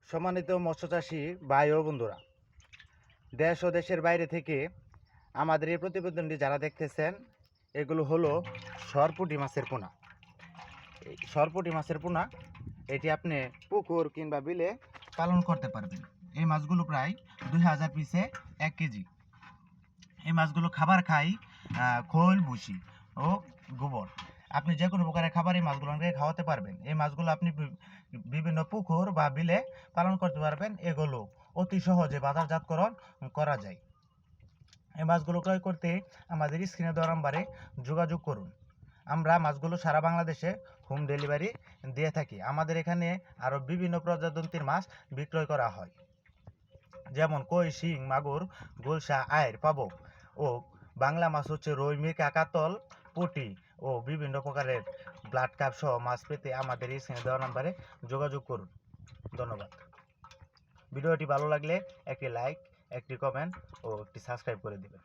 সম্মানিত মৎস্যচাষী ভাই ও বন্ধুরা, দেশ ও দেশের বাইরে থেকে আমাদের এই প্রতিবেদনটি যারা দেখতেছেন, এগুলো হলো সরপুঁটি মাছের পোনা। এই সরপুঁটি মাছের পোনা এটি আপনি পুকুর কিংবা বিলে পালন করতে পারবেন। এই মাছগুলো প্রায় 2000 পিসে 1 কেজি। এই মাছগুলো খাবার খায় খোল, ভুসি ও গোবর। আপনি যে কোনো প্রকারের খাবার এই মাছগুলোকে খাওয়াতে পারবেন। এই মাছগুলো আপনি বিভিন্ন পুকুর বা বিলে পালন করতে পারবেন। এগুলো অতি সহজে বাজারজাতকরণ করা যায়। এই মাছগুলো ক্রয় করতে আমাদের স্ক্রিনে দেওয়া নাম্বারে যোগাযোগ করুন। আমরা মাছগুলো সারা বাংলাদেশে হোম ডেলিভারি দিয়ে থাকি। আমাদের এখানে আরও বিভিন্ন প্রজাতির মাছ বিক্রয় করা হয়, যেমন কই, শিং, মাগুর, গুলশা, আইড়, পাবক ও বাংলা মাছ হচ্ছে রুই, মিরকা, কাতল, পুঁটি ও বিভিন্ন প্রকারের ব্লাড কাপ সহ মাছ পেতে আমাদের এই স্ক্রিনে দেওয়া নাম্বারে যোগাযোগ করুন। ধন্যবাদ। ভিডিওটি ভালো লাগলে একটি লাইক, একটি কমেন্ট ও একটি সাবস্ক্রাইব করে দেবেন।